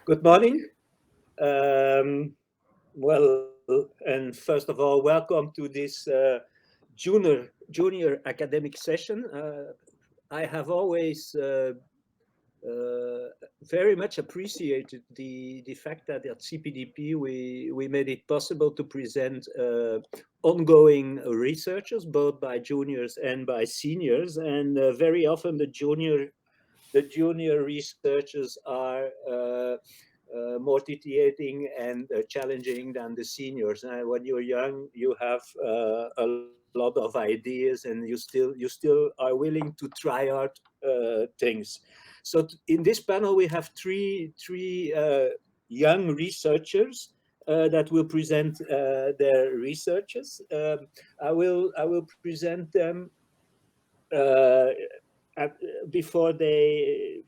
Good morning. Well, and first of all, welcome to this junior academic session. I have always very much appreciated the fact that at CPDP we made it possible to present ongoing researchers, both by juniors and by seniors, and very often the junior researchers are more titillating and challenging than the seniors. When you're young, you have a lot of ideas, and you still are willing to try out things. So in this panel, we have three young researchers that will present their researches. I will present them before they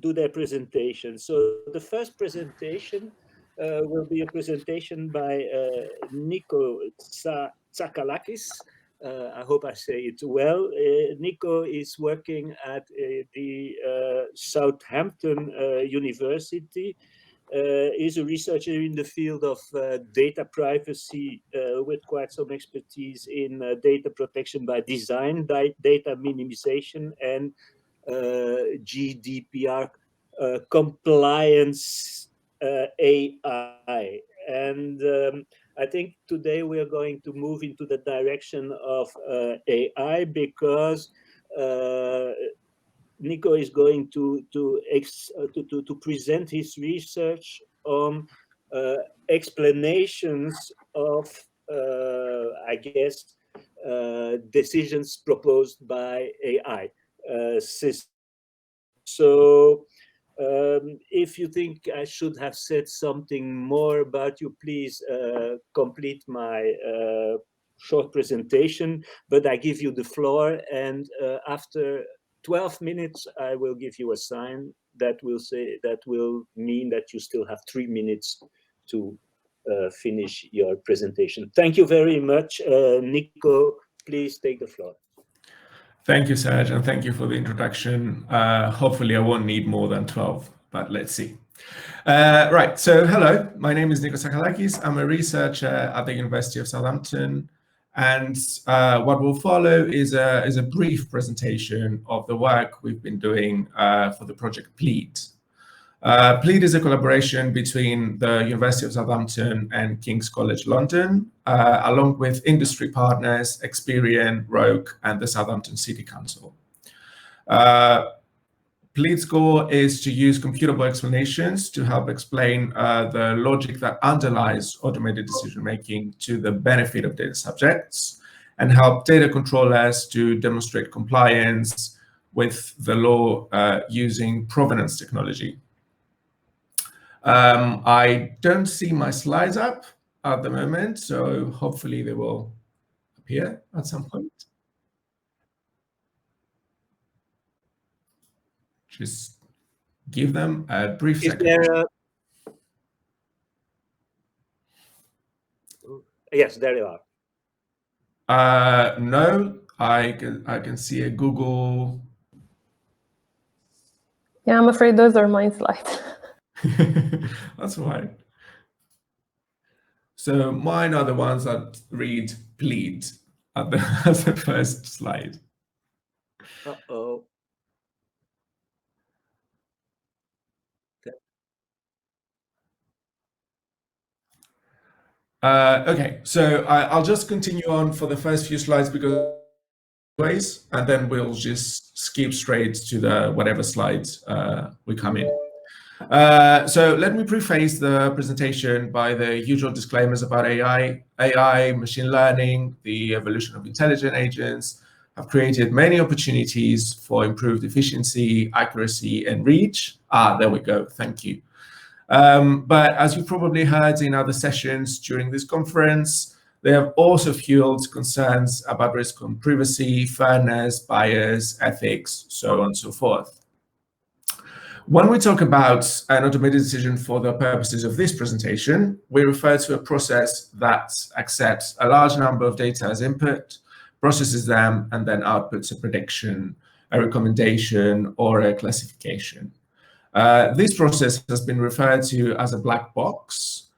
do their presentation. So the first presentation will be a presentation by Nico Zacalakis. I hope I say it well. Nico is working at the Southampton University. Is a researcher in the field of data privacy with quite some expertise in data protection by design, data minimization, and GDPR compliance AI. And I think today we are going to move into the direction of AI because Nico is going to present his research on explanations of, I guess, decisions proposed by AI systems. So if you think I should have said something more about you, please complete my short presentation, but I give you the floor, and after 12 minutes, I will give you a sign that will mean that you still have 3 minutes to finish your presentation. Thank you very much. Nico, please take the floor. Thank you, Serge, and thank you for the introduction. Hopefully I won't need more than 12, but let's see. Right, so hello, my name is Nico Zacalakis. I'm a researcher at the University of Southampton, and what will follow is a brief presentation of the work we've been doing for the project PLEAD. PLEAD is a collaboration between the University of Southampton and King's College London, along with industry partners, Experian, Rogue, and the Southampton City Council. PLEAD's goal is to use computable explanations to help explain the logic that underlies automated decision-making to the benefit of data subjects, and help data controllers to demonstrate compliance with the law using provenance technology. I don't see my slides up at the moment, so hopefully they will appear at some point. Just give them a brief second. Yes, there you are. No, I can see a Google. Yeah, I'm afraid those are my slides. That's right. So mine are the ones that read PLEAD as the first slide. Uh-oh. Okay, so I'll just continue on for the first few slides because and then we'll just skip straight to the whatever slides we come in. So let me preface the presentation by the usual disclaimers about AI, machine learning, the evolution of intelligent agents have created many opportunities for improved efficiency, accuracy, and reach. There we go, thank you. But as you probably heard in other sessions during this conference, they have also fueled concerns about risk on privacy, fairness, bias, ethics, so on and so forth. When we talk about an automated decision for the purposes of this presentation, we refer to a process that accepts a large number of data as input, processes them, and then outputs a prediction, a recommendation, or a classification. This process has been referred to as a black box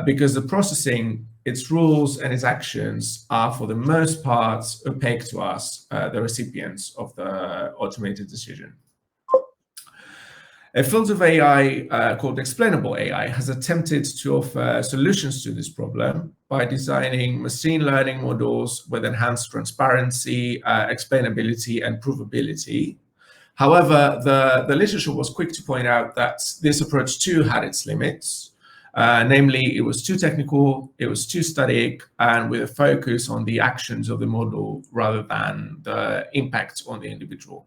because the processing, its rules and its actions are for the most part opaque to us, the recipients of the automated decision. A field of AI called Explainable AI has attempted to offer solutions to this problem by designing machine learning models with enhanced transparency, explainability, and provability. However, the literature was quick to point out that this approach too had its limits. Namely, it was too technical, it was too static, and with a focus on the actions of the model rather than the impact on the individual.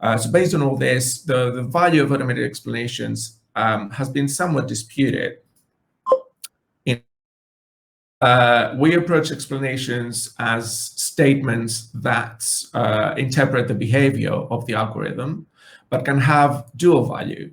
So based on all this, the value of automated explanations has been somewhat disputed. We approach explanations as statements that interpret the behavior of the algorithm, but can have dual value.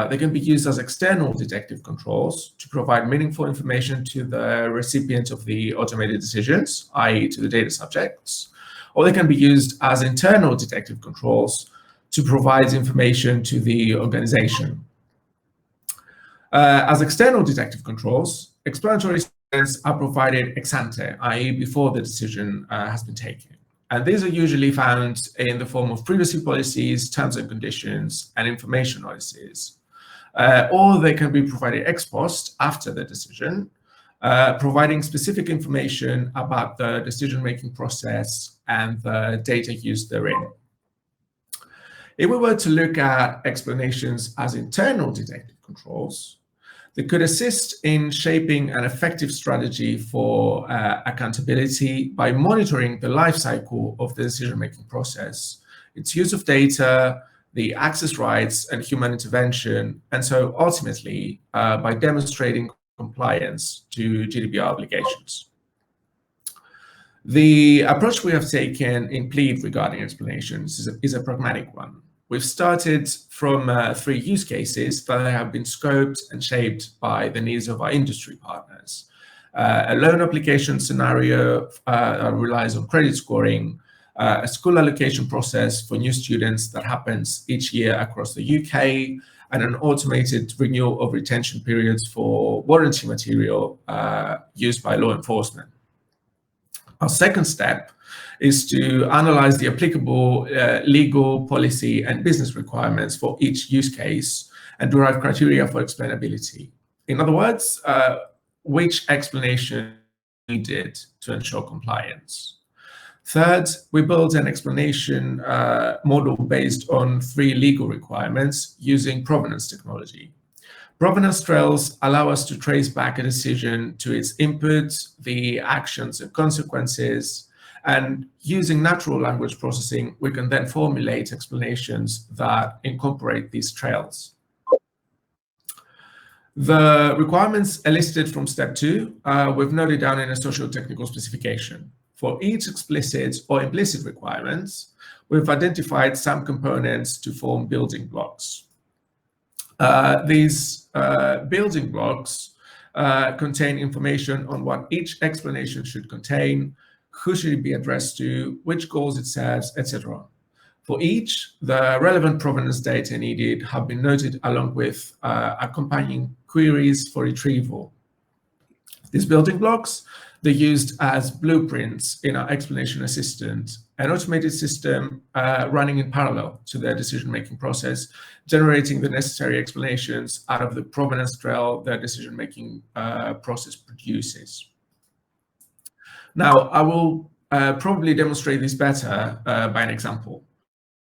They can be used as external detective controls to provide meaningful information to the recipient of the automated decisions, i.e. to the data subjects, or they can be used as internal detective controls to provide information to the organization. As external detective controls, explanatory statements are provided ex ante, i.e. before the decision has been taken. And these are usually found in the form of privacy policies, terms and conditions, and information notices. Or they can be provided ex post after the decision, providing specific information about the decision-making process and the data used therein. If we were to look at explanations as internal detective controls, they could assist in shaping an effective strategy for accountability by monitoring the life cycle of the decision-making process, its use of data, the access rights and human intervention, and so ultimately by demonstrating compliance to GDPR obligations. The approach we have taken in Plead regarding explanations is a pragmatic one. We've started from 3 use cases that have been scoped and shaped by the needs of our industry partners. A loan application scenario relies on credit scoring, a school allocation process for new students that happens each year across the UK, and an automated renewal of retention periods for warranty material used by law enforcement. Our second step is to analyze the applicable legal, policy, and business requirements for each use case and derive criteria for explainability. In other words, which explanation is needed to ensure compliance. Third, we built an explanation model based on 3 legal requirements using provenance technology. Provenance trails allow us to trace back a decision to its input, the actions and consequences, and using natural language processing, we can then formulate explanations that incorporate these trails. The requirements elicited from step 2, we've noted down in a socio-technical specification. For each explicit or implicit requirements, we've identified some components to form building blocks. These building blocks contain information on what each explanation should contain, who should it be addressed to, which goals it serves, etc. For each, the relevant provenance data needed have been noted along with accompanying queries for retrieval. These building blocks, they're used as blueprints in our explanation assistant, an automated system running in parallel to their decision-making process, generating the necessary explanations out of the provenance trail their decision-making process produces. Now, I will probably demonstrate this better by an example.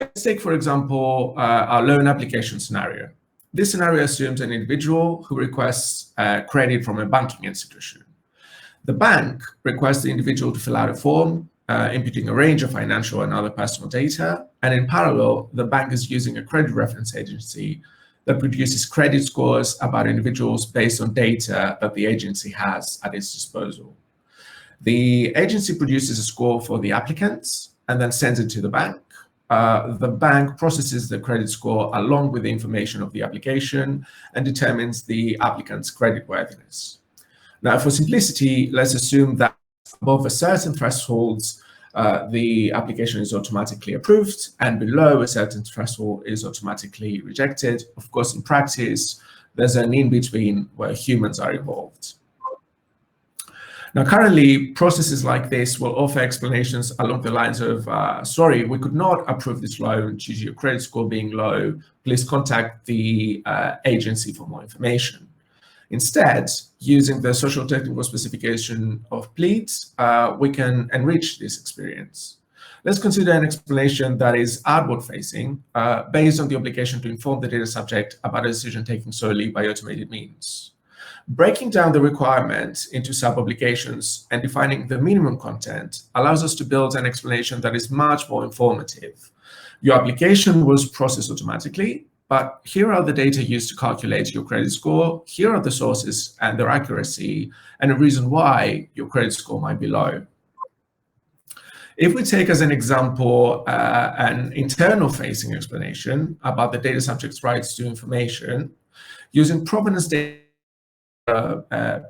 Let's take, for example, our loan application scenario. This scenario assumes an individual who requests credit from a banking institution. The bank requests the individual to fill out a form, inputting a range of financial and other personal data, and in parallel, the bank is using a credit reference agency that produces credit scores about individuals based on data that the agency has at its disposal. The agency produces a score for the applicants and then sends it to the bank. The bank processes the credit score along with the information of the application and determines the applicant's creditworthiness. Now, for simplicity, let's assume that above a certain threshold, the application is automatically approved, and below a certain threshold is automatically rejected. Of course, in practice, there's an in-between where humans are involved. Now, currently, processes like this will offer explanations along the lines of, sorry, we could not approve this loan due to your credit score being low. Please contact the agency for more information. Instead, using the social technical specification of pleads, we can enrich this experience. Let's consider an explanation that is outward facing, based on the obligation to inform the data subject about a decision taken solely by automated means. Breaking down the requirement into sub-obligations and defining the minimum content allows us to build an explanation that is much more informative. Your application was processed automatically, but here are the data used to calculate your credit score. Here are the sources and their accuracy, and a reason why your credit score might be low. If we take as an example an internal-facing explanation about the data subject's rights to information, using provenance data,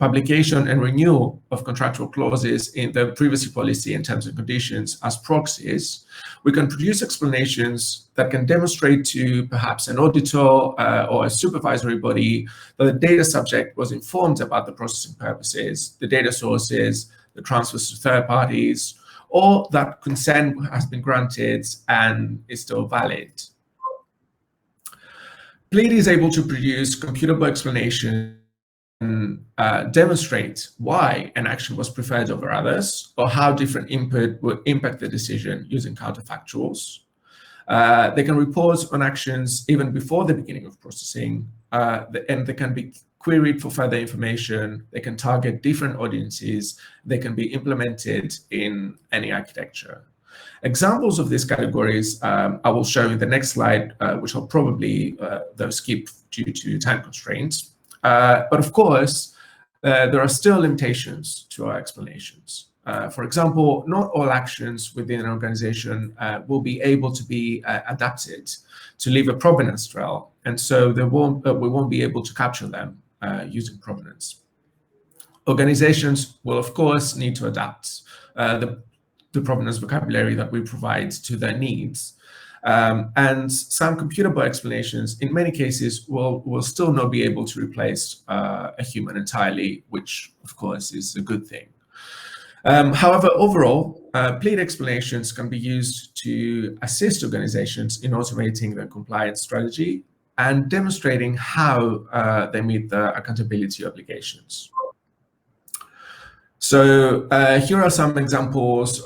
publication and renewal of contractual clauses in the privacy policy and terms and conditions as proxies, we can produce explanations that can demonstrate to perhaps an auditor or a supervisory body that the data subject was informed about the processing purposes, the data sources, the transfers to third parties, or that consent has been granted and is still valid. Plead is able to produce computable explanations demonstrate why an action was preferred over others, or how different input would impact the decision using counterfactuals. They can report on actions even before the beginning of processing, and they can be queried for further information. They can target different audiences. They can be implemented in any architecture. Examples of these categories I will show in the next slide, which I'll probably though skip due to time constraints. But of course, there are still limitations to our explanations. For example, not all actions within an organization will be able to be adapted to leave a provenance trail, and so we won't be able to capture them using provenance. Organizations will, of course, need to adapt the provenance vocabulary that we provide to their needs. And some computable explanations, in many cases, will still not be able to replace a human entirely, which, of course, is a good thing. However, overall, plead explanations can be used to assist organizations in automating their compliance strategy and demonstrating how they meet their accountability obligations. So here are some examples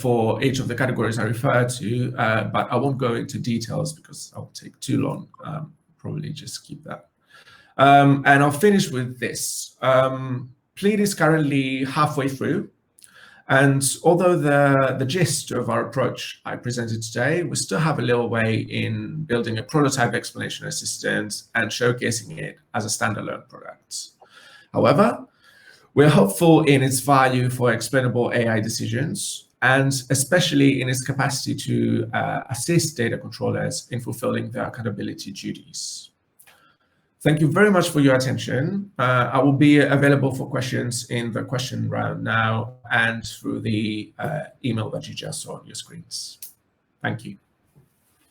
for each of the categories I referred to, but I won't go into details because I'll take too long. Probably just keep that. And I'll finish with this. Plead is currently halfway through. And although the gist of our approach I presented today, we still have a little way in building a prototype explanation assistant and showcasing it as a standalone product. However, we're hopeful in its value for explainable AI decisions, and especially in its capacity to assist data controllers in fulfilling their accountability duties. Thank you very much for your attention. I will be available for questions in the question round now and through the email that you just saw on your screens. Thank you.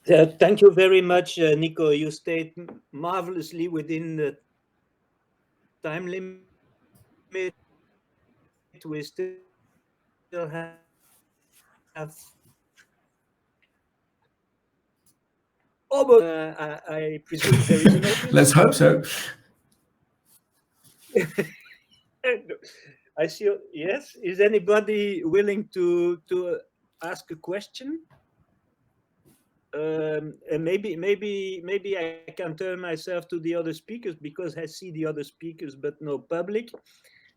Thank you very much, Nico. You stayed marvelously within the time limit. We still have almost, I presume there is an audience. Let's hope so. I see. Yes. Is anybody willing to ask a question? Maybe I can turn myself to the other speakers because I see the other speakers, but no public.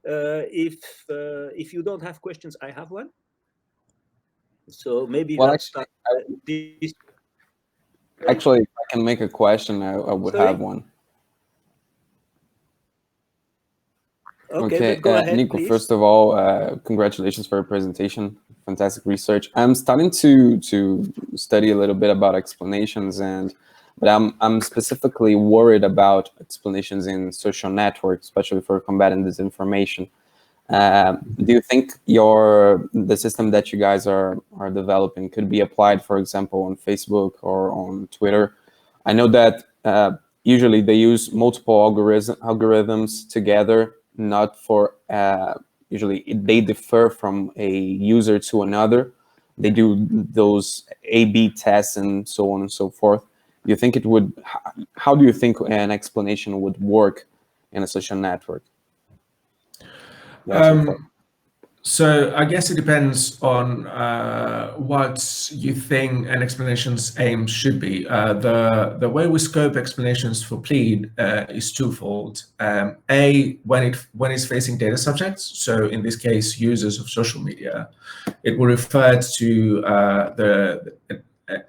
If you don't have questions, I have one. So maybe let's start. Actually, if I can make a question, I would have one. Okay, go ahead, Nico, please. first of all, congratulations for your presentation. Fantastic research. I'm starting to study a little bit about explanations, but I'm specifically worried about explanations in social networks, especially for combating disinformation. Do you think the system that you guys are developing could be applied, for example, on Facebook or on Twitter? I know that usually they use multiple algorithms together, not for usually they differ from a user to another. They do those A/B tests and so on and so forth. Do you think it would? How do you think an explanation would work in a social network? So I guess it depends on what you think an explanation's aim should be. The way we scope explanations for plead is twofold. A, when it's facing data subjects, so in this case, users of social media, it will refer to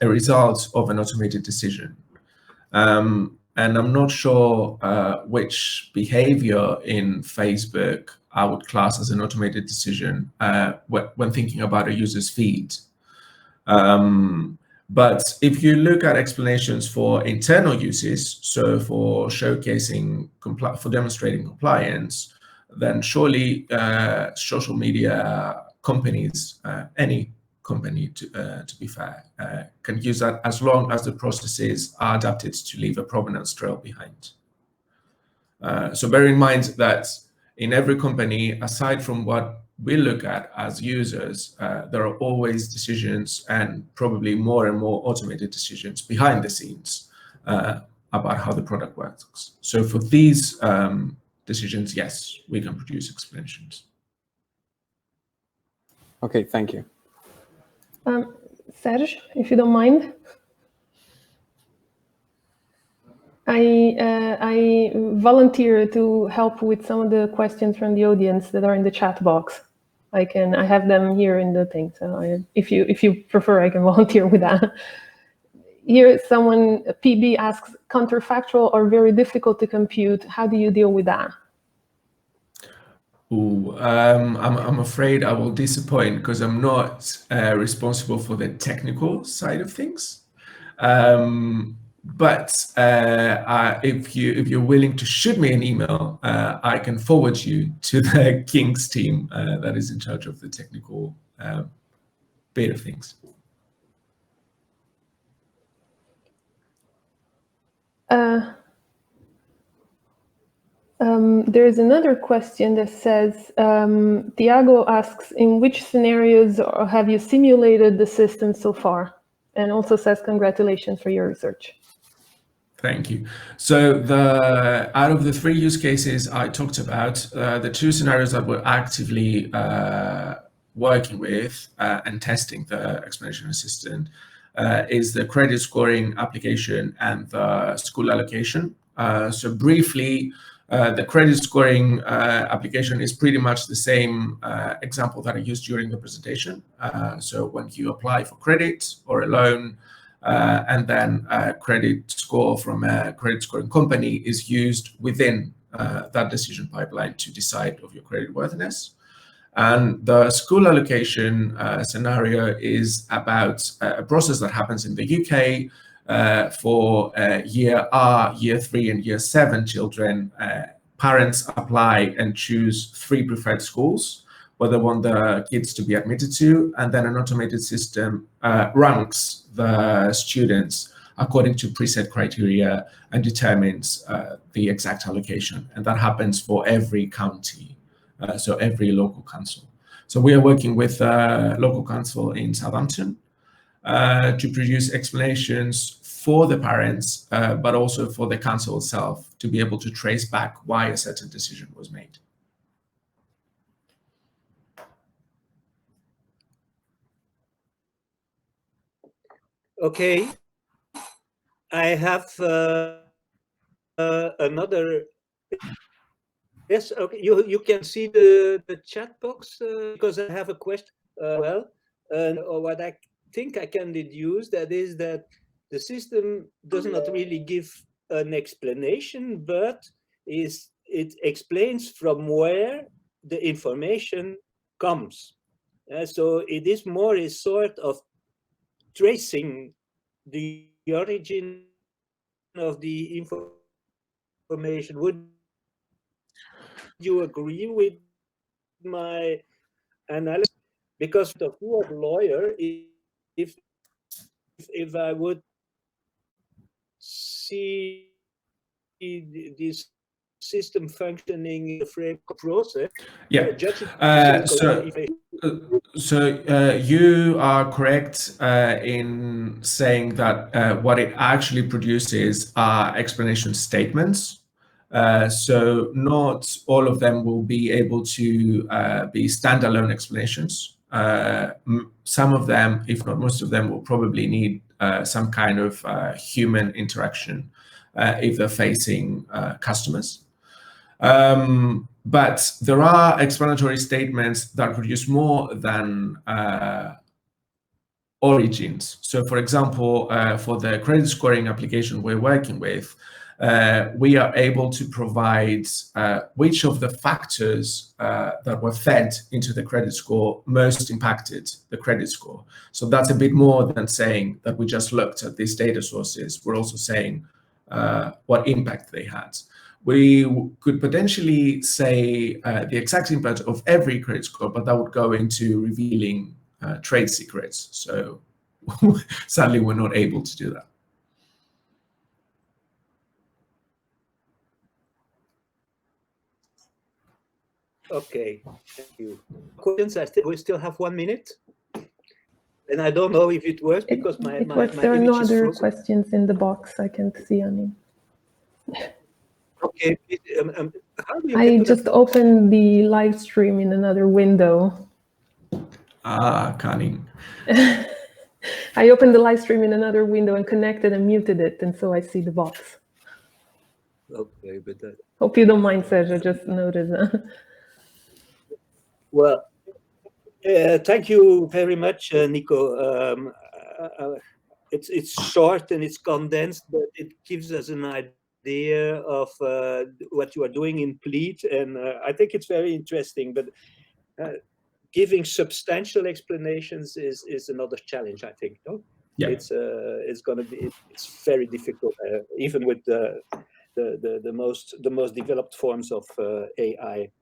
a result of an automated decision. And I'm not sure which behavior in Facebook I would class as an automated decision when thinking about a user's feed. But if you look at explanations for internal uses, so for showcasing, for demonstrating compliance, then surely social media companies, any company to be fair, can use that as long as the processes are adapted to leave a provenance trail behind. So bear in mind that in every company, aside from what we look at as users, there are always decisions and probably more and more automated decisions behind the scenes about how the product works. So for these decisions, yes, we can produce explanations. Okay, thank you. Serge, if you don't mind. I volunteer to help with some of the questions from the audience that are in the chat box. I have them here in the thing. So if you prefer, I can volunteer with that. Here, someone, PB asks, counterfactual or very difficult to compute. How do you deal with that? Ooh, I'm afraid I will disappoint because I'm not responsible for the technical side of things. But if you're willing to shoot me an email, I can forward you to the King's team that is in charge of the technical bit of things. There's another question that says, Tiago asks, in which scenarios have you simulated the system so far? And also says, congratulations for your research. Thank you. So out of the 3 use cases I talked about, the 2 scenarios that we're actively working with and testing the explanation assistant is the credit scoring application and the school allocation. So briefly, the credit scoring application is pretty much the same example that I used during the presentation. So when you apply for credit or a loan, and then a credit score from a credit scoring company is used within that decision pipeline to decide of your credit worthiness. And the school allocation scenario is about a process that happens in the UK for year R, year 3, and year 7 children. Parents apply and choose 3 preferred schools where they want the kids to be admitted to, and then an automated system ranks the students according to preset criteria and determines the exact allocation. And that happens for every county, so every local council. So we are working with local council in Southampton to produce explanations for the parents, but also for the council itself to be able to trace back why a certain decision was made. Okay, I have another. Yes, okay. You can see the chat box because I have a question. Well, or what I think I can deduce that is that the system does not really give an explanation, but it explains from where the information comes. So it is more a sort of tracing the origin of the information. Would you agree with my analysis, because of who a lawyer, if I would see this system functioning in the frame process, yeah. So you are correct in saying that what it actually produces are explanation statements. So not all of them will be able to be standalone explanations. Some of them, if not most of them, will probably need some kind of human interaction if they're facing customers. But there are explanatory statements that produce more than origins. So for example, for the credit scoring application we're working with, we are able to provide which of the factors that were fed into the credit score most impacted the credit score. So that's a bit more than saying that we just looked at these data sources. We're also saying what impact they had. We could potentially say the exact impact of every credit score, but that would go into revealing trade secrets. So sadly, we're not able to do that. Okay, thank you. Questions? We still have 1 minute. And I don't know if it works because my there are no other questions in the box. I can't see any. Okay. How do you I just opened the live stream in another window. Ah, cunning. I opened the live stream in another window and connected and muted it, and so I see the box. Okay, but hope you don't mind, Serge. I just noticed. Well, thank you very much, Nico. It's short and it's condensed, but it gives us an idea of what you are doing in Pleat, and I think it's very interesting. But giving substantial explanations is another challenge, I think. No? Yeah. It's very difficult, even with the most developed forms of AI.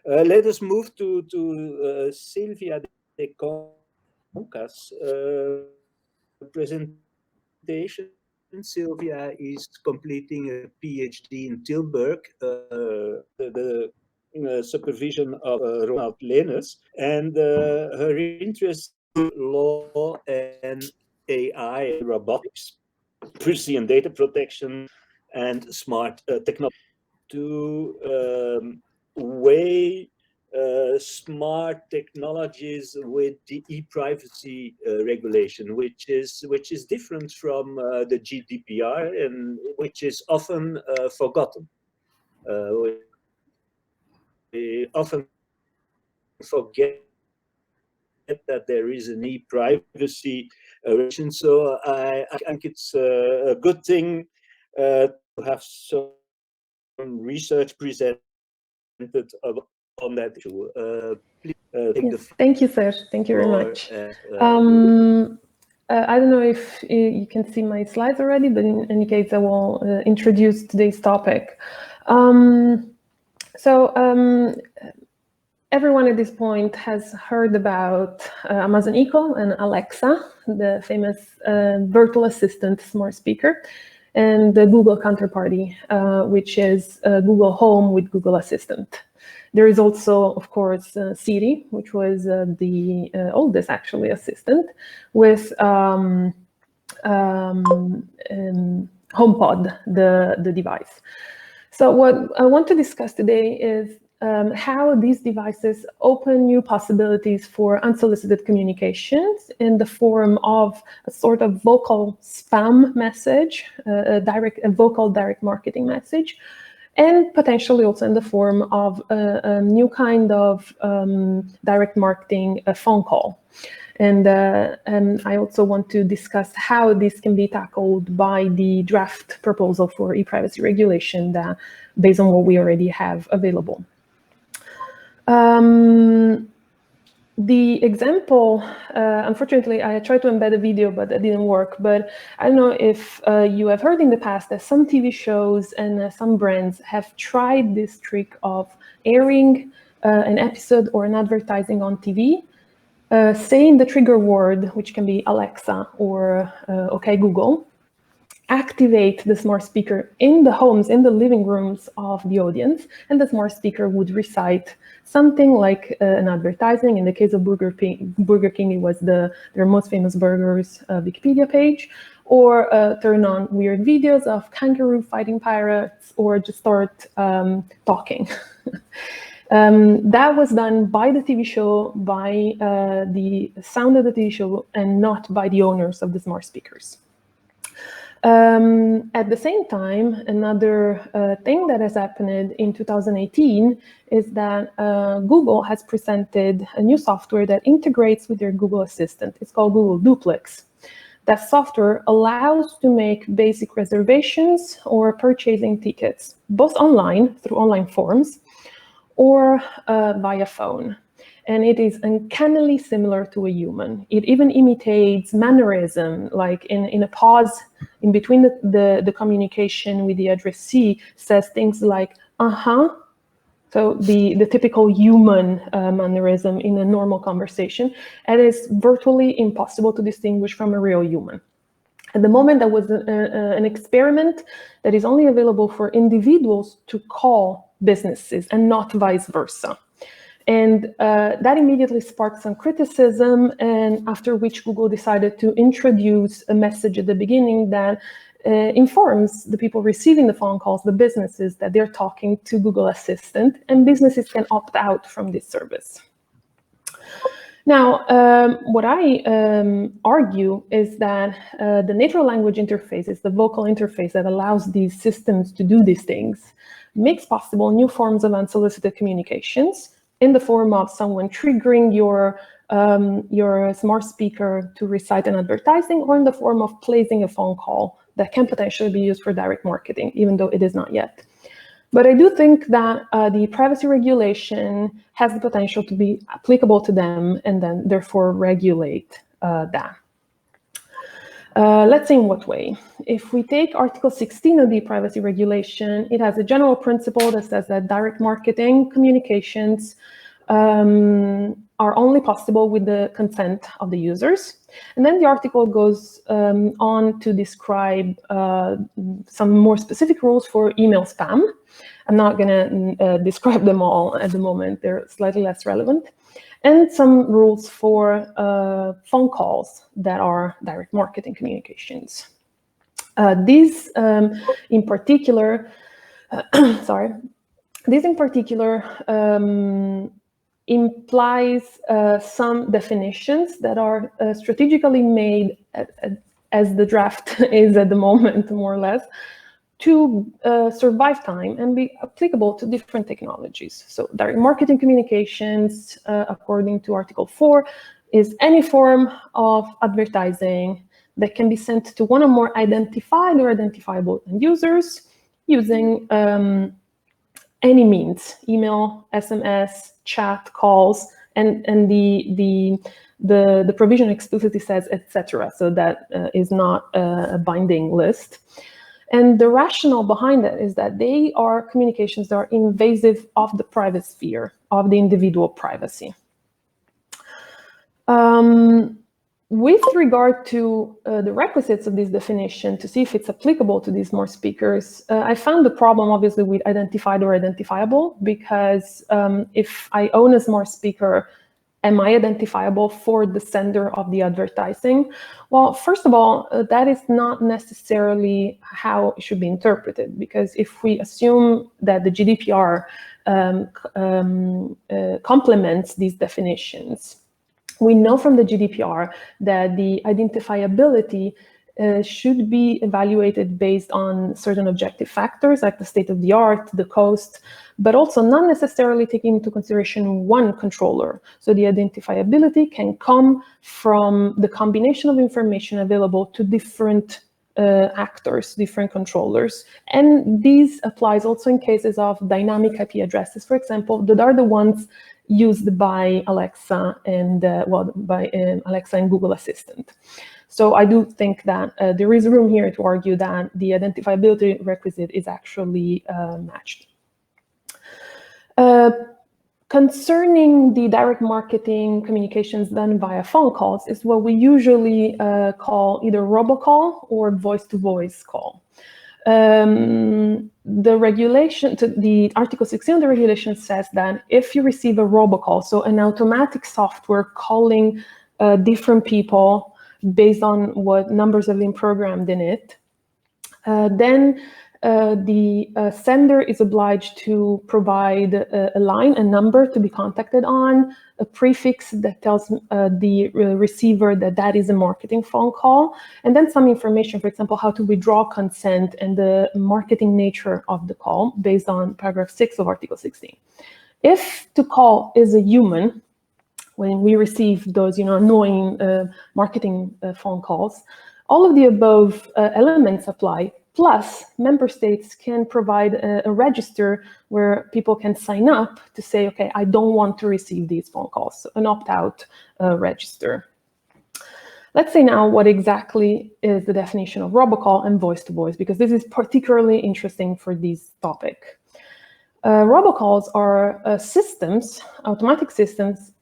Let us move to Silvia De Conca's presentation. Silvia is completing a PhD in Tilburg, the supervision of Ronald Leners, and her interest in law and AI and robotics, privacy and data protection, and smart technology to weigh smart technologies with the e-privacy regulation, which is different from the GDPR and which is often forgotten. We often forget that there is an e-privacy regulation. So I think it's a good thing to have some research presented on that issue. Please take the floor. Thank you, Serge. Thank you very much. I don't know if you can see my slides already, but in any case, I will introduce today's topic. Everyone at this point has heard about Amazon Echo and Alexa, the famous virtual assistant smart speaker, and the Google counterparty, which is Google Home with Google Assistant. There is also, of course, Siri, which was the oldest, actually, assistant, with HomePod, the device. So what I want to discuss today is how these devices open new possibilities for unsolicited communications in the form of a sort of vocal spam message, a vocal direct marketing message, and potentially also in the form of a new kind of direct marketing, a phone call. And I also want to discuss how this can be tackled by the draft proposal for e-privacy regulation that, based on what we already have available. The example, unfortunately, I tried to embed a video, but that didn't work. But I don't know if you have heard in the past that some TV shows and some brands have tried this trick of airing an episode or an advertising on TV, saying the trigger word, which can be Alexa or OK Google, activate the smart speaker in the homes, in the living rooms of the audience, and the smart speaker would recite something like an advertising. In the case of Burger King, it was their most famous burgers Wikipedia page, or turn on weird videos of kangaroo fighting pirates, or just start talking. That was done by the TV show, by the sound of the TV show, and not by the owners of the smart speakers. At the same time, another thing that has happened in 2018 is that Google has presented a new software that integrates with their Google Assistant. It's called Google Duplex. That software allows to make basic reservations or purchasing tickets, both online, through online forms, or via phone. And it is uncannily similar to a human. It even imitates mannerism, like in a pause in between the communication with the addressee, says things like, uh-huh. So the typical human mannerism in a normal conversation. And it's virtually impossible to distinguish from a real human. At the moment, there was an experiment that is only available for individuals to call businesses and not vice versa. And that immediately sparked some criticism, and after which Google decided to introduce a message at the beginning that informs the people receiving the phone calls, the businesses, that they're talking to Google Assistant, and businesses can opt out from this service. Now, what I argue is that the natural language interface is the vocal interface that allows these systems to do these things, makes possible new forms of unsolicited communications in the form of someone triggering your smart speaker to recite an advertising, or in the form of placing a phone call that can potentially be used for direct marketing, even though it is not yet. But I do think that the privacy regulation has the potential to be applicable to them, and then therefore regulate that. Let's see in what way. If we take Article 16 of the privacy regulation, it has a general principle that says that direct marketing communications are only possible with the consent of the users. And then the article goes on to describe some more specific rules for email spam. I'm not going to describe them all at the moment. They're slightly less relevant. And some rules for phone calls that are direct marketing communications. These in particular, implies some definitions that are strategically made as the draft is at the moment, more or less, to survive time and be applicable to different technologies. So direct marketing communications, according to Article 4, is any form of advertising that can be sent to one or more identified or identifiable end users using any means: email, SMS, chat, calls, and the provision explicitly says etc. So that is not a binding list. And the rationale behind it is that they are communications that are invasive of the private sphere, of the individual privacy. With regard to the requisites of this definition, to see if it's applicable to these smart speakers, I found the problem obviously with identified or identifiable, because if I own a smart speaker, am I identifiable for the sender of the advertising? Well, first of all, that is not necessarily how it should be interpreted, because if we assume that the GDPR complements these definitions, we know from the GDPR that the identifiability should be evaluated based on certain objective factors like the state of the art, the cost, but also not necessarily taking into consideration one controller. So the identifiability can come from the combination of information available to different actors, different controllers. And this applies also in cases of dynamic IP addresses, for example, that are the ones used by Alexa and Alexa and Google Assistant. So I do think that there is room here to argue that the identifiability requisite is actually matched. Concerning the direct marketing communications done via phone calls is what we usually call either robocall or voice-to-voice call. The regulation, the Article 16 of the regulation says that if you receive a robocall, so an automatic software calling different people based on what numbers have been programmed in it, then the sender is obliged to provide a line, a number to be contacted on, a prefix that tells the receiver that that is a marketing phone call, and then some information, for example, how to withdraw consent and the marketing nature of the call based on paragraph 6 of Article 16. If the call is a human, when we receive those, annoying marketing phone calls, all of the above elements apply. Plus, member states can provide a register where people can sign up to say, okay, I don't want to receive these phone calls, so an opt-out register. Let's say now what exactly is the definition of robocall and voice-to-voice, because this is particularly interesting for this topic. Robocalls are systems, automatic systems.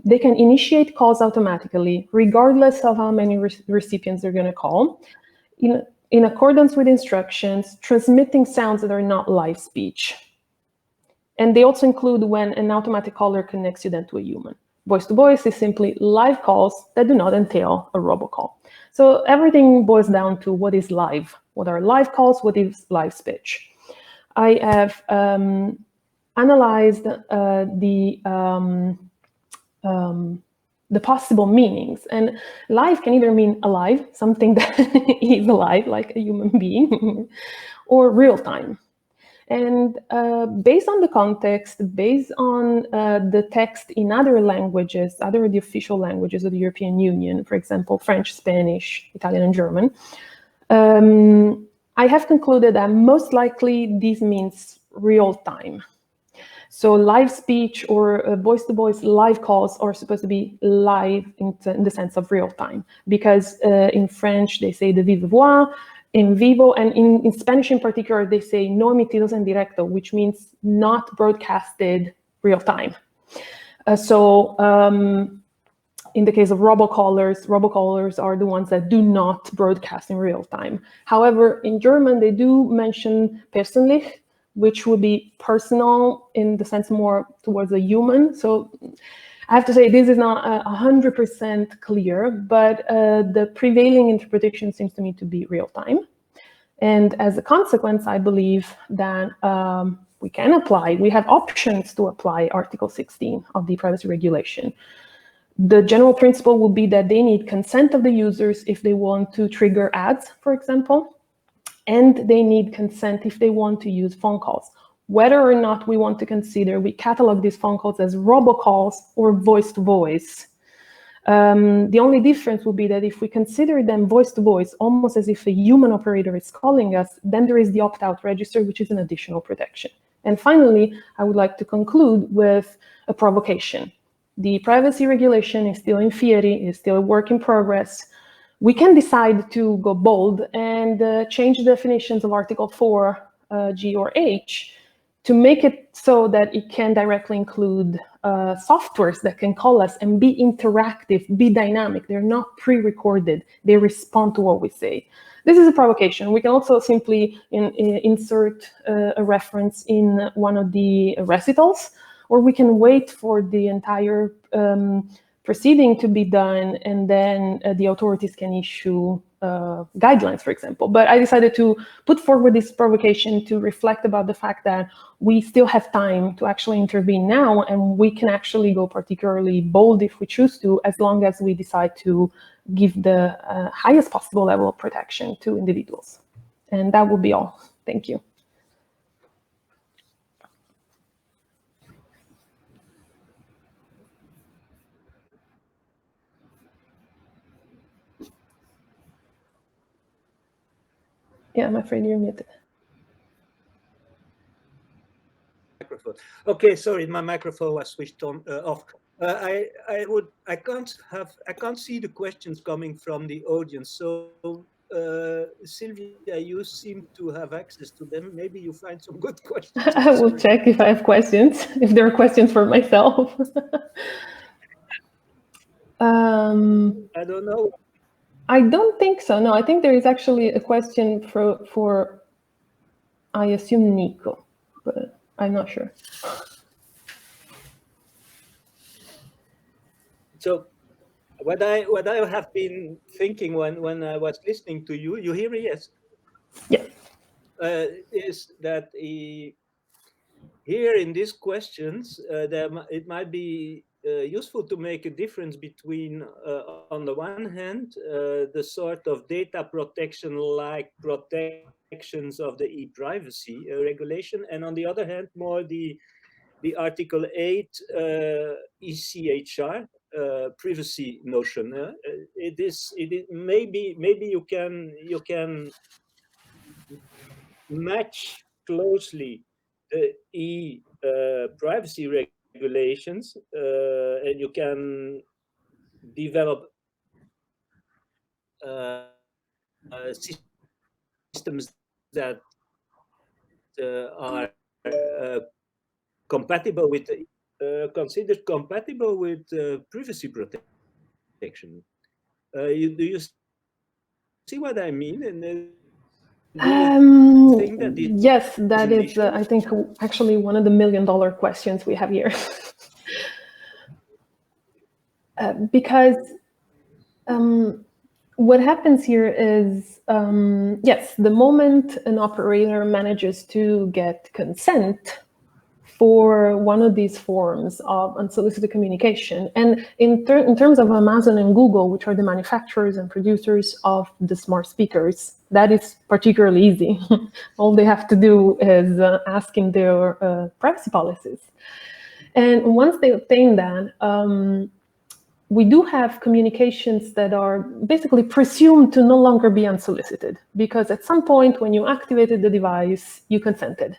They can initiate calls automatically, regardless of how many recipients they're going to call, in accordance with instructions, transmitting sounds that are not live speech. And they also include when an automatic caller connects you then to a human. Voice-to-voice is simply live calls that do not entail a robocall. So everything boils down to what is live. What are live calls? What is live speech? I have analyzed the possible meanings, and live can either mean alive, something that is alive, like a human being, or real time. And based on the context, based on the text in other languages, other the official languages of the European Union, for example, French, Spanish, Italian, and German, I have concluded that most likely this means real time. So live speech or voice-to-voice live calls are supposed to be live in the sense of real time, because in French they say de vive voix, in vivo, and in Spanish in particular they say no emitidos en directo, which means not broadcasted real time. In the case of robocallers are the ones that do not broadcast in real time. However, in German they do mention persönlich, which would be personal in the sense more towards a human. So I have to say this is not 100% clear, but the prevailing interpretation seems to me to be real time. And as a consequence, I believe that we have options to apply Article 16 of the privacy regulation. The general principle will be that they need consent of the users if they want to trigger ads, for example. And they need consent if they want to use phone calls. Whether or not we want to consider, we catalog these phone calls as robocalls or voice-to-voice. The only difference will be that if we consider them voice-to-voice, almost as if a human operator is calling us, then there is the opt-out register, which is an additional protection. And finally, I would like to conclude with a provocation. The privacy regulation is still in theory, is still a work in progress. We can decide to go bold and change the definitions of Article 4, G or H, to make it so that it can directly include softwares that can call us and be interactive, be dynamic. They're not pre-recorded. They respond to what we say. This is a provocation. We can also simply insert a reference in one of the recitals, or we can wait for the entire proceeding to be done, and then the authorities can issue guidelines, for example. But I decided to put forward this provocation to reflect about the fact that we still have time to actually intervene now, and we can actually go particularly bold if we choose to, as long as we decide to give the highest possible level of protection to individuals. And that would be all. Thank you. Yeah, I'm afraid you're muted. Microphone. Okay, sorry, my microphone was switched on off. I can't see the questions coming from the audience. So Silvia, you seem to have access to them. Maybe you find some good questions. I will check if I have questions, if there are questions for myself. I don't know. I don't think so. No, I think there is actually a question for I assume Nico, but I'm not sure. So what I have been thinking when I was listening to you, you hear me? Yes. Yeah. Is that here in these questions, it might be useful to make a difference between, on the one hand, the sort of data protection like protections of the e-privacy regulation, and on the other hand, more the Article 8 ECHR privacy notion. It is maybe you can match closely the privacy regulations, and you can develop systems that are compatible with considered compatible with privacy protection. Do you see what I mean? And yes, that is, I think, actually one of the $1 million questions we have here. Because what happens here is, yes, the moment an operator manages to get consent for one of these forms of unsolicited communication, and in terms of Amazon and Google, which are the manufacturers and producers of the smart speakers, that is particularly easy. All they have to do is ask in their privacy policies. And once they obtain that, we do have communications that are basically presumed to no longer be unsolicited, because at some point when you activated the device, you consented.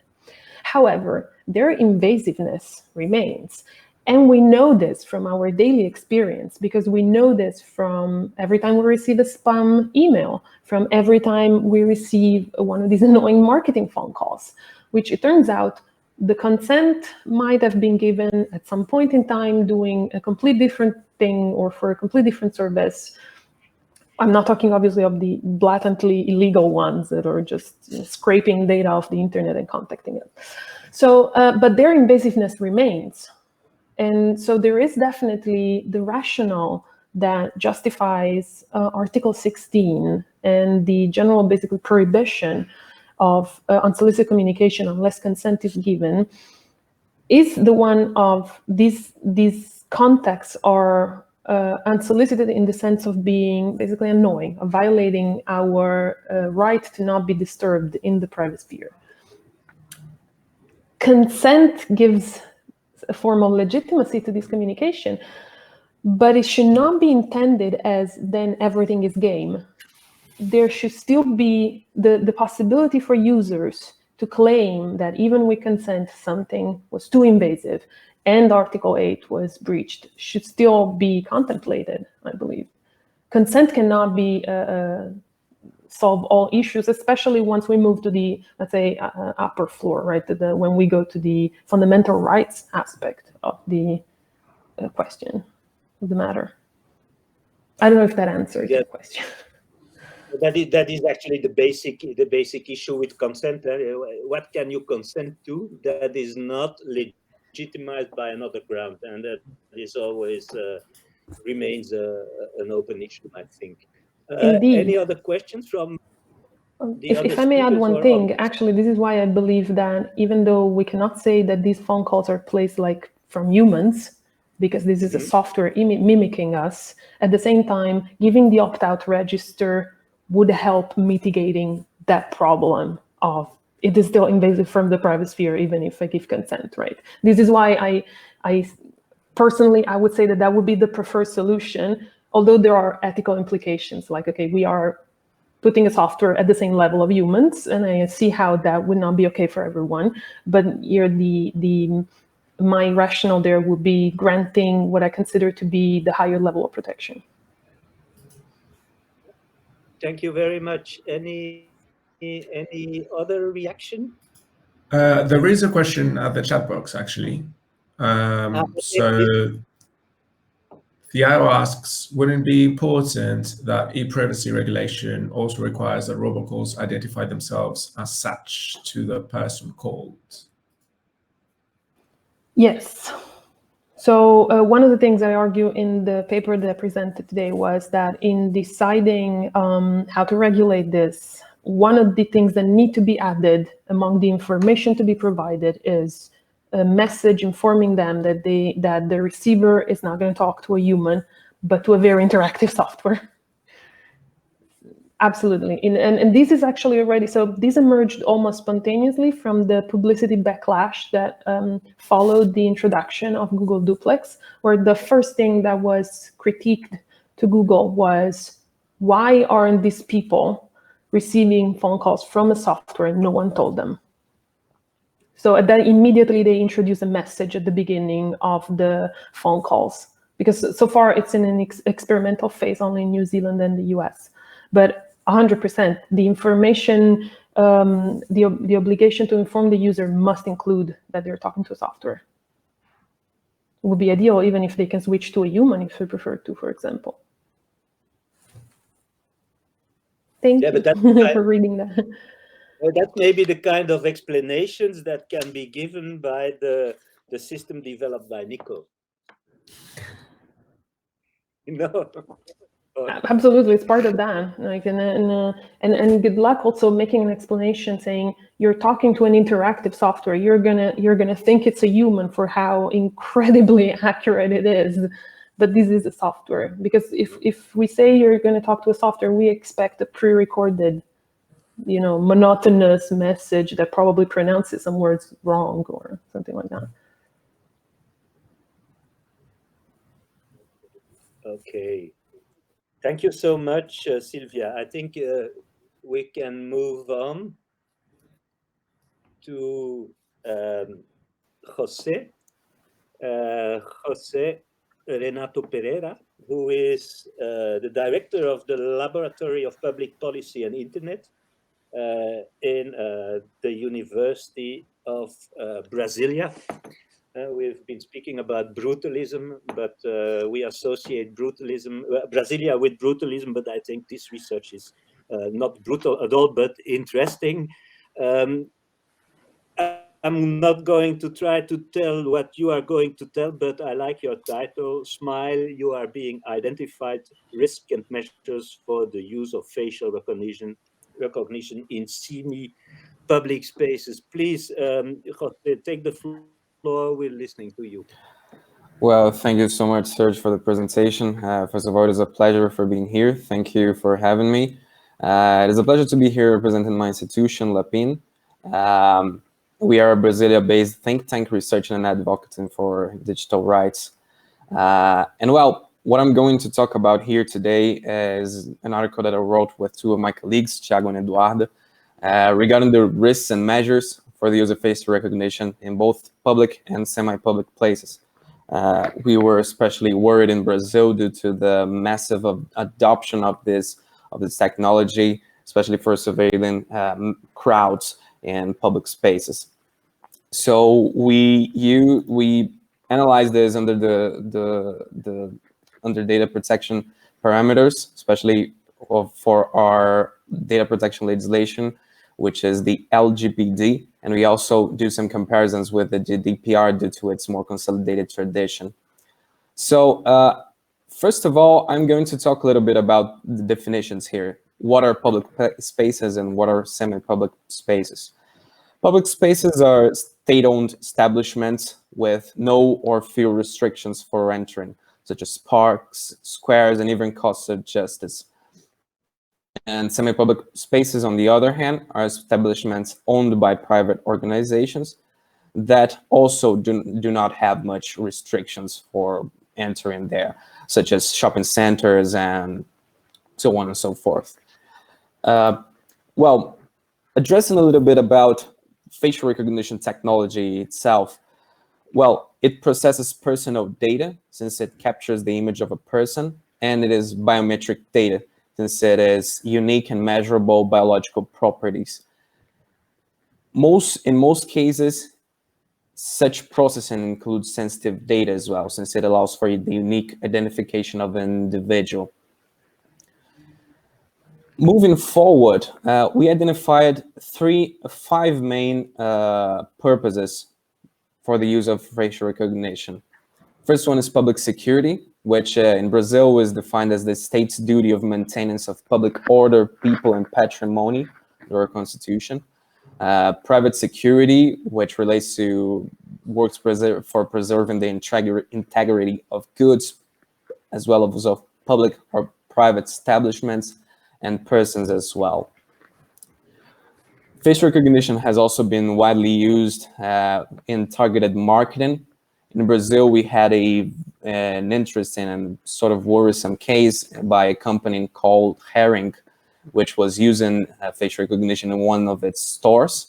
However, their invasiveness remains. And we know this from our daily experience, because we know this from every time we receive a spam email, from every time we receive one of these annoying marketing phone calls, which it turns out the consent might have been given at some point in time doing a complete different thing or for a complete different service. I'm not talking obviously of the blatantly illegal ones that are just scraping data off the internet and contacting it. So, but their invasiveness remains. And so there is definitely the rationale that justifies Article 16 and the general basically prohibition of unsolicited communication unless consent is given, is the one of these contacts are unsolicited in the sense of being basically annoying, of violating our right to not be disturbed in the private sphere. Consent gives a form of legitimacy to this communication, but it should not be intended as then everything is game. There should still be the possibility for users to claim that even with consent, something was too invasive and Article 8 was breached, should still be contemplated, I believe. Consent cannot be solve all issues, especially once we move to the, let's say, upper floor, right? When we go to the fundamental rights aspect of the question, of the matter. I don't know if that answers your question. That is actually the basic issue with consent. What can you consent to that is not legitimized by another ground, and that is always remains an open issue, I think. Any other questions from if I may add one thing, actually, this is why I believe that even though we cannot say that these phone calls are placed like from humans, because this is a software mimicking us, at the same time, giving the opt-out register would help mitigating that problem of it is still invasive from the private sphere, even if I give consent, right? This is why I personally, I would say that that would be the preferred solution, although there are ethical implications, like, okay, we are putting a software at the same level of humans, and I see how that would not be okay for everyone. But here, my rationale there would be granting what I consider to be the higher level of protection. Thank you very much. Any other reaction? There is a question at the chat box, actually. So Theo asks, wouldn't it be important that e-privacy regulation also requires that robocalls identify themselves as such to the person called? Yes. So one of the things I argue in the paper that I presented today was that in deciding how to regulate this, one of the things that need to be added among the information to be provided is a message informing them that the receiver is not going to talk to a human, but to a very interactive software. Absolutely. And this is actually already, so this emerged almost spontaneously from the publicity backlash that followed the introduction of Google Duplex, where the first thing that was critiqued to Google was, why aren't these people receiving phone calls from a software and no one told them? So then immediately they introduced a message at the beginning of the phone calls, because so far it's in an experimental phase only in New Zealand and the US. But 100%, the information, the obligation to inform the user must include that they're talking to a software. It would be ideal even if they can switch to a human if they prefer to, for example. Thank you for reading that. That may be the kind of explanations that can be given by the system developed by Niko. No. Absolutely, it's part of that. Like, and good luck also making an explanation saying you're talking to an interactive software. You're gonna think it's a human for how incredibly accurate it is, but this is a software. Because if we say you're going to talk to a software, we expect a pre-recorded, monotonous message that probably pronounces some words wrong or something like that. Okay. Thank you so much, Silvia. I think we can move on to Jose Renato Pereira, who is the director of the Laboratory of Public Policy and Internet in the University of Brasilia. We've been speaking about brutalism, but we associate Brasilia with brutalism, but I think this research is not brutal at all, but interesting. I'm not going to try to tell what you are going to tell, but I like your title, Smile, You Are Being Identified, Risk and Measures for the Use of Facial Recognition in semi-public spaces. Please, take the floor. We're listening to you. Well, thank you so much, Serge, for the presentation. First of all, it is a pleasure for being here. Thank you for having me. It is a pleasure to be here representing my institution, LAPIN. We are a Brasilia-based think tank researching and advocating for digital rights. And well, what I'm going to talk about here today is an article that I wrote with two of my colleagues, Thiago and Eduardo, regarding the risks and measures for the use of facial recognition in both public and semi-public places. We were especially worried in Brazil due to the massive adoption of this technology, especially for surveilling crowds in public spaces. So we analyzed this under under data protection parameters, especially for our data protection legislation, which is the LGPD, and we also do some comparisons with the GDPR due to its more consolidated tradition. So first of all, I'm going to talk a little bit about the definitions here. What are public spaces and what are semi-public spaces? Public spaces are state-owned establishments with no or few restrictions for entering, such as parks, squares, and even courts of justice. And semi-public spaces, on the other hand, are establishments owned by private organizations that also do not have much restrictions for entering there, such as shopping centers and so on and so forth. Well, addressing a little bit about facial recognition technology itself, well, it processes personal data since it captures the image of a person, and it is biometric data since it is unique and measurable biological properties. In most cases, such processing includes sensitive data as well, since it allows for the unique identification of an individual. Moving forward, we identified five main purposes for the use of facial recognition. First one is public security, which in Brazil is defined as the state's duty of maintenance of public order, people, and patrimony, under our constitution. Private security, which relates to works for preserving the integrity of goods, as well as of public or private establishments and persons as well. Face recognition has also been widely used in targeted marketing. In Brazil, we had an interesting and sort of worrisome case by a company called Huynh, which was using face recognition in one of its stores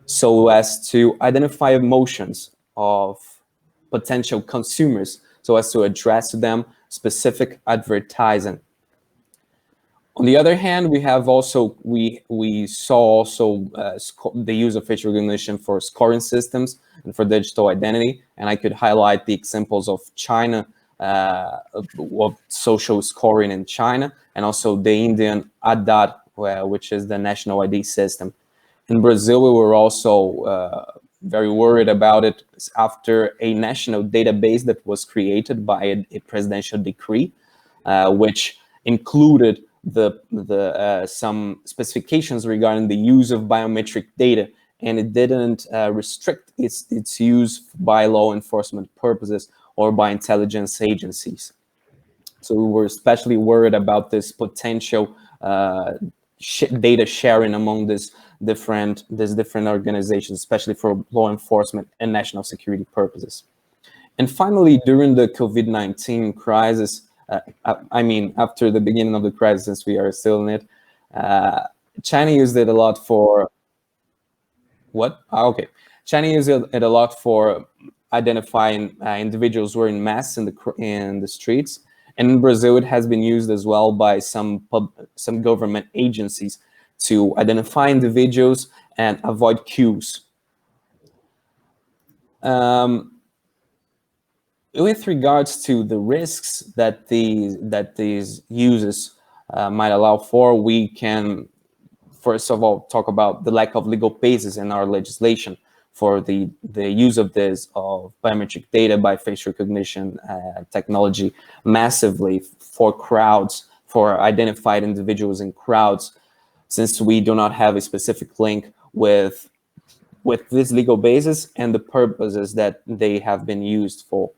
so as to identify emotions of potential consumers, so as to address to them specific advertising. On the other hand, we have also we saw also the use of facial recognition for scoring systems and for digital identity, and I could highlight the examples of China, of social scoring in China, and also the Indian Aadhaar, which is the national ID system. In Brazil, we were also very worried about it after a national database that was created by a presidential decree, which included some specifications regarding the use of biometric data, and it didn't restrict its use by law enforcement purposes or by intelligence agencies. So we were especially worried about this potential data sharing among these different organizations, especially for law enforcement and national security purposes. And finally, during the COVID-19 crisis, I mean, after the beginning of the crisis, since we are still in it, China used it a lot for what? Okay, China used it a lot for identifying individuals wearing masks in the streets, and in Brazil, it has been used as well by some government agencies to identify individuals and avoid queues. With regards to the risks that these uses might allow for, we can first of all talk about the lack of legal basis in our legislation for the use of biometric data by face recognition technology massively for crowds, for identified individuals in crowds, since we do not have a specific link with this legal basis and the purposes that they have been used for.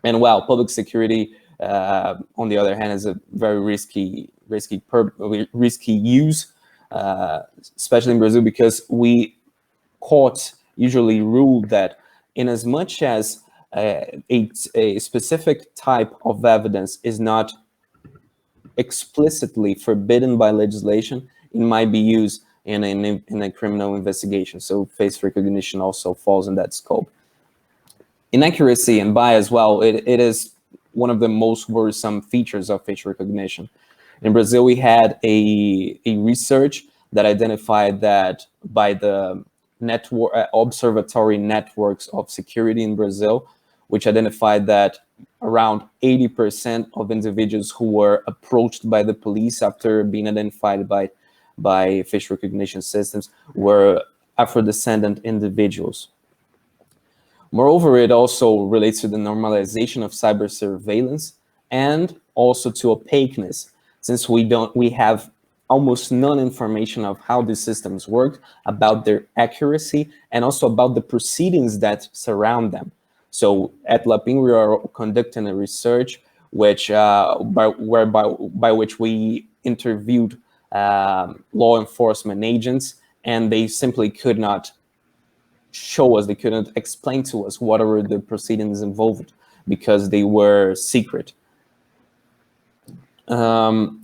And while public security, on the other hand, is a very risky use, especially in Brazil, because courts usually rule that in as much as a specific type of evidence is not explicitly forbidden by legislation, it might be used in a criminal investigation. So face recognition also falls in that scope. Inaccuracy and bias as well, it is one of the most worrisome features of facial recognition. In Brazil, we had a research that identified that by the observatory networks of security in Brazil, which identified that around 80% of individuals who were approached by the police after being identified by facial recognition systems were Afro-descendant individuals. Moreover, it also relates to the normalization of cyber surveillance and also to opaqueness, since we have almost none information of how these systems work, about their accuracy, and also about the proceedings that surround them. So at LAPIN, we are conducting a research which by which we interviewed law enforcement agents, and they simply could not show us, they couldn't explain to us what were the proceedings involved because they were secret. I'm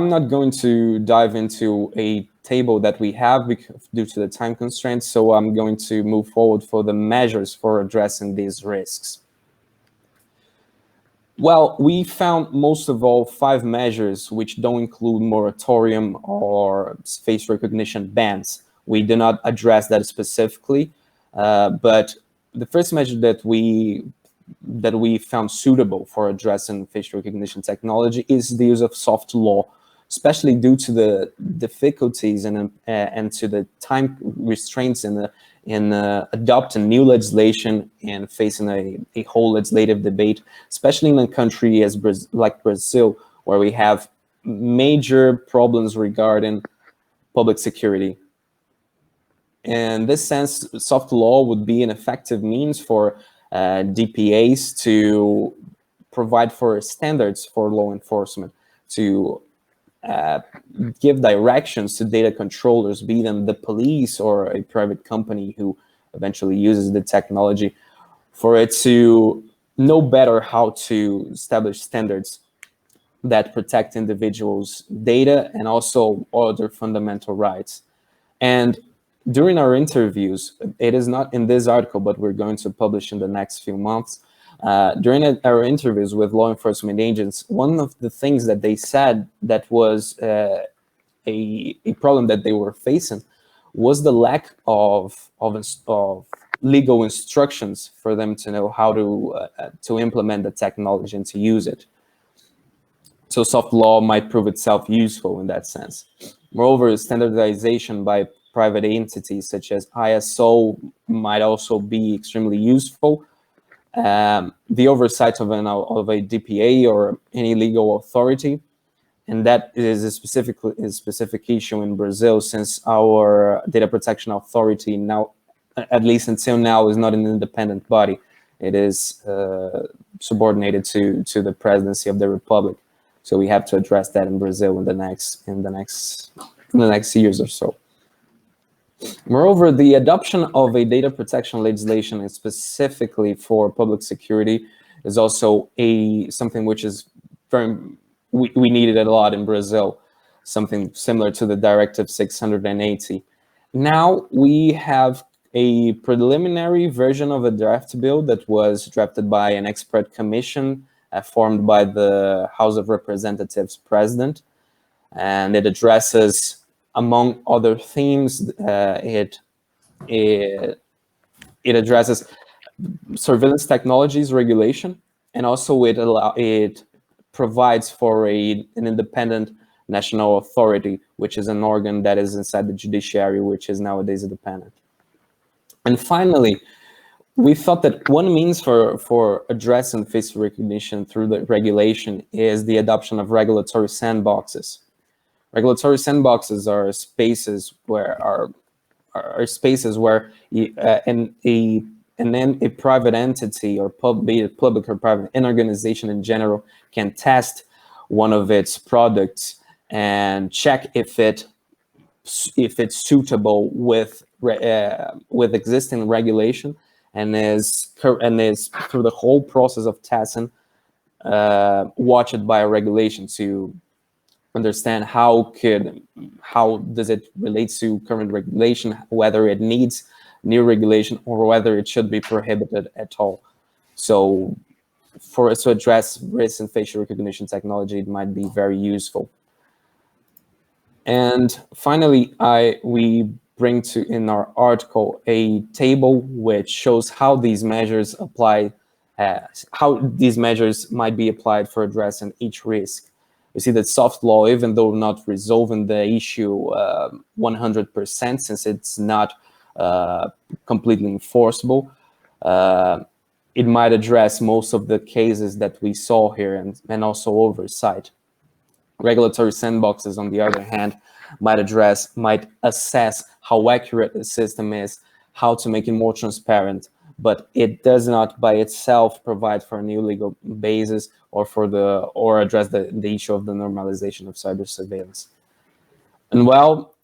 not going to dive into a table that we have due to the time constraints, so I'm going to move forward for the measures for addressing these risks. Well, we found most of all 5 measures which don't include moratorium or face recognition bans. We do not address that specifically, but the first measure that we found suitable for addressing facial recognition technology is the use of soft law, especially due to the difficulties and to the time restraints in adopting new legislation and facing a whole legislative debate, especially in a country like Brazil, where we have major problems regarding public security. In this sense, soft law would be an effective means for DPAs to provide for standards for law enforcement, to give directions to data controllers, be them the police or a private company who eventually uses the technology, for it to know better how to establish standards that protect individuals' data and also other fundamental rights. And during our interviews, it is not in this article, but we're going to publish in the next few months, during our interviews with law enforcement agents, one of the things that they said that was a problem that they were facing was the lack of legal instructions for them to know how to implement the technology and to use it. So soft law might prove itself useful in that sense. Moreover, standardization by private entities such as ISO might also be extremely useful. The oversight of a DPA or any legal authority, and that is a specific issue in Brazil, since our data protection authority now, at least until now, is not an independent body. It is subordinated to the presidency of the republic. So we have to address that in Brazil in the next years or so. Moreover, the adoption of a data protection legislation, and specifically for public security, is also something which is we needed a lot in Brazil, something similar to the Directive 680. Now we have a preliminary version of a draft bill that was drafted by an expert commission formed by the House of Representatives president, and it addresses, among other themes, it addresses surveillance technologies regulation, and also it provides for an independent national authority, which is an organ that is inside the judiciary, which is nowadays independent. And finally, we thought that one means for addressing face recognition through the regulation is the adoption of regulatory sandboxes. Regulatory sandboxes are spaces where a private entity or public or private, an organization in general, can test one of its products and check if it's suitable with existing regulation, and is through the whole process of testing watched by a regulation to understand how does it relate to current regulation, whether it needs new regulation or whether it should be prohibited at all. So for us to address risk in facial recognition technology, it might be very useful. And finally, we bring in our article a table which shows how these measures might be applied for addressing each risk. We see that soft law, even though not resolving the issue 100%, since it's not completely enforceable, it might address most of the cases that we saw here, and also oversight. Regulatory sandboxes, on the other hand, might assess how accurate the system is, how to make it more transparent, but it does not by itself provide for a new legal basis or address the issue of the normalization of cyber surveillance. And well,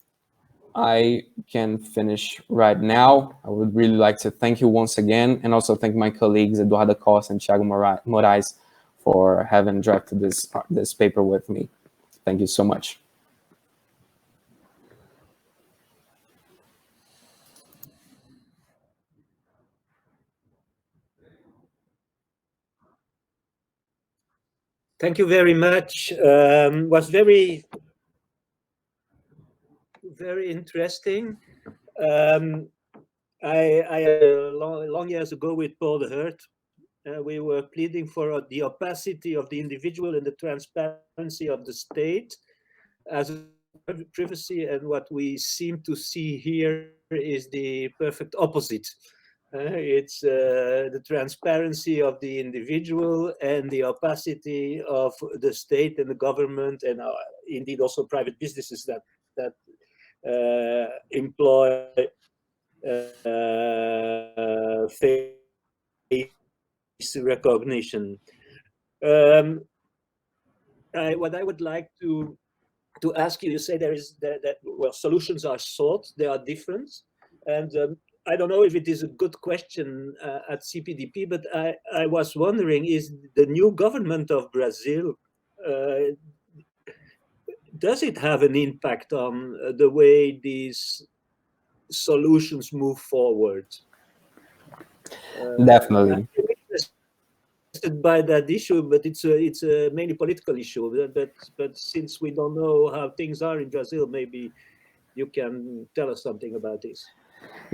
I can finish right now. I would really like to thank you once again, and also thank my colleagues Eduardo Costa and Thiago Moraes for having drafted this paper with me. Thank you so much. Thank you very much. Was very interesting. I long years ago with Paul de Hurt, we were pleading for the opacity of the individual and the transparency of the state as privacy, and what we seem to see here is the perfect opposite. It's the transparency of the individual and the opacity of the state and the government, and indeed also private businesses that employ face recognition. What I would like to ask you, you say there is that well, solutions are sought, they are different, and I don't know if it is a good question at CPDP, but I was wondering, is the new government of Brazil, does it have an impact on the way these solutions move forward? Definitely. By that issue, but it's a mainly political issue. But since we don't know how things are in Brazil, maybe you can tell us something about this.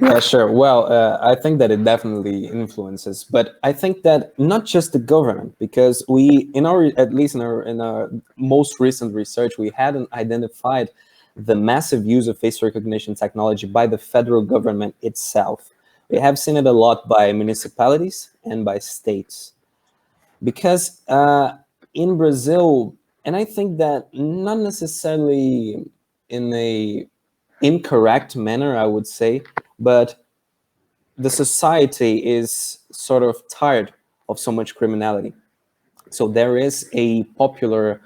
Yeah, sure. Well, I think that it definitely influences, but I think that not just the government, because we, at least in our most recent research, we hadn't identified the massive use of face recognition technology by the federal government itself. We have seen it a lot by municipalities and by states, because in Brazil, and I think that not necessarily in a incorrect manner, I would say, but the society is sort of tired of so much criminality. So there is a popular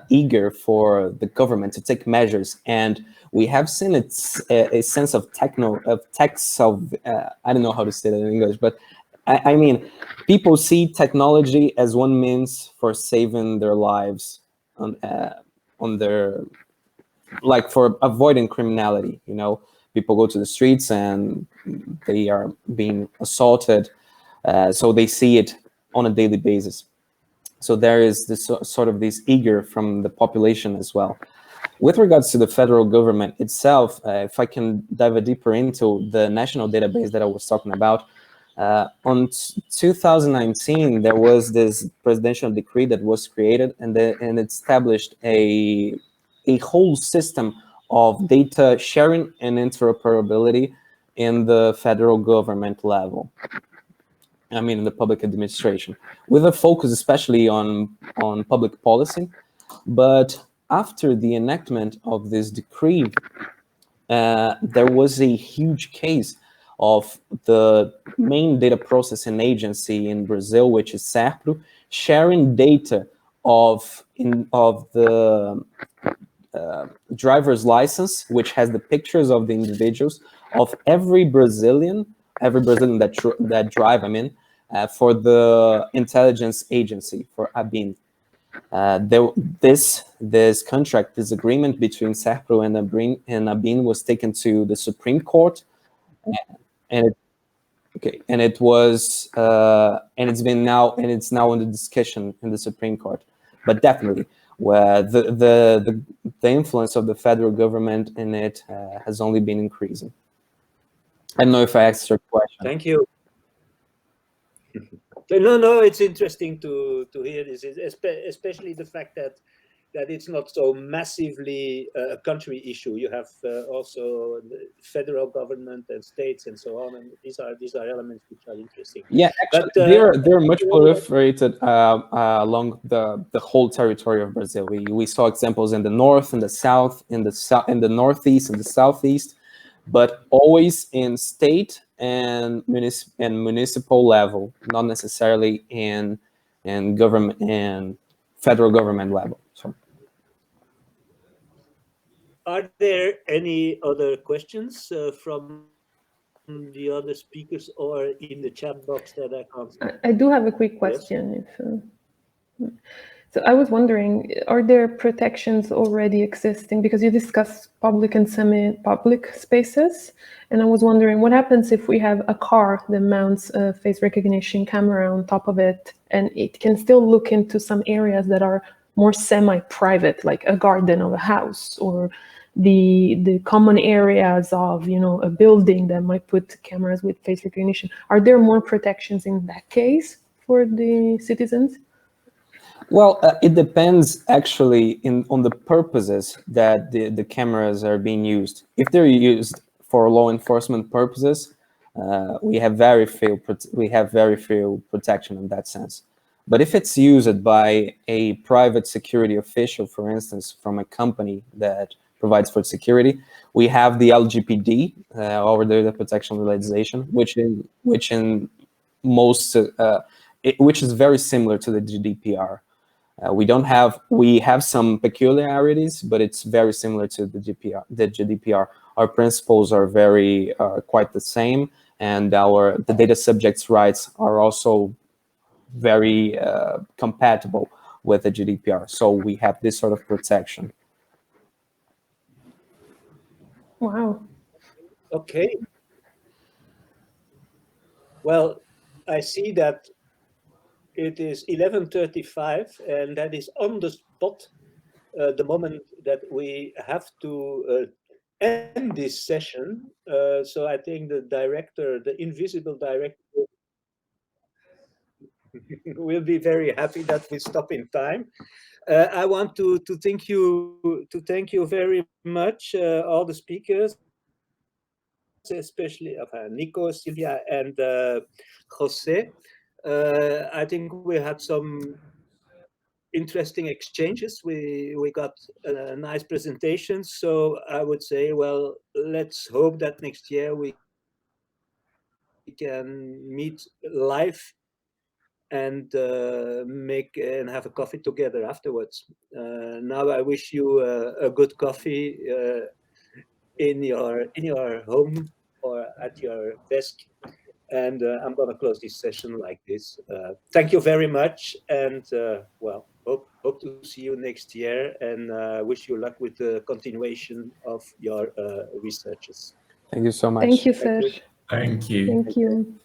eager for the government to take measures, and we have seen a sense of I don't know how to say that in English, but I mean, people see technology as one means for saving their lives on their, like, for avoiding criminality. You know, people go to the streets and they are being assaulted, so they see it on a daily basis. So there is this sort of this eager from the population as well. With regards to the federal government itself, if I can dive deeper into the national database that I was talking about, on 2019, there was this presidential decree that was created, and it established a whole system of data sharing and interoperability in the federal government level. I mean, in the public administration, with a focus especially on public policy. But after the enactment of this decree, there was a huge case of the main data processing agency in Brazil, which is SERPRO, sharing data of the driver's license, which has the pictures of the individuals of every Brazilian that drive, I mean, for the intelligence agency, for ABIN. This contract, this agreement between SERPRO and ABIN was taken to the Supreme Court, and it's now under discussion in the Supreme Court. But definitely, where the influence of the federal government in it has only been increasing. I don't know if I answered your question. Thank you. No, it's interesting to hear this, especially the fact that it's not so massively a country issue. You have also the federal government and states and so on, and these are elements which are interesting. Yeah, actually, they're much proliferated along the whole territory of Brazil. We saw examples in the north, in the south, in the northeast, and the southeast, but always in state and municipal level, not necessarily in government and federal government level. So, are there any other questions from the other speakers or in the chat box that I can't see? I do have a quick question. Yes. So I was wondering, are there protections already existing? Because you discussed public and semi-public spaces. And I was wondering, what happens if we have a car that mounts a face recognition camera on top of it, and it can still look into some areas that are more semi-private, like a garden of a house, or the common areas of, you know, a building that might put cameras with face recognition? Are there more protections in that case for the citizens? Well, it depends actually on the purposes that the cameras are being used. If they're used for law enforcement purposes, we have very few protection in that sense. But if it's used by a private security official, for instance, from a company that provides for security, we have the LGPD, or the Data Protection Legislation, which is very similar to the GDPR. We have some peculiarities, but it's very similar to the GDPR. Our principles are quite the same, and the data subjects' rights are also very compatible with the GDPR. So we have this sort of protection. Wow. Okay. Well, I see that it is 11:35, and that is on the spot, the moment that we have to end this session. So I think the director, the invisible director, will be very happy that we stop in time. I want to thank you very much, all the speakers, especially Nico, Silvia, and Jose. I think we had some interesting exchanges. We got a nice presentation. So I would say, well, let's hope that next year we can meet live and have a coffee together afterwards. Now I wish you a good coffee in your home or at your desk. And I'm going to close this session like this. Thank you very much. And well, hope to see you next year, and wish you luck with the continuation of your researches. Thank you so much. Thank you, Serge. Thank you. Thank you.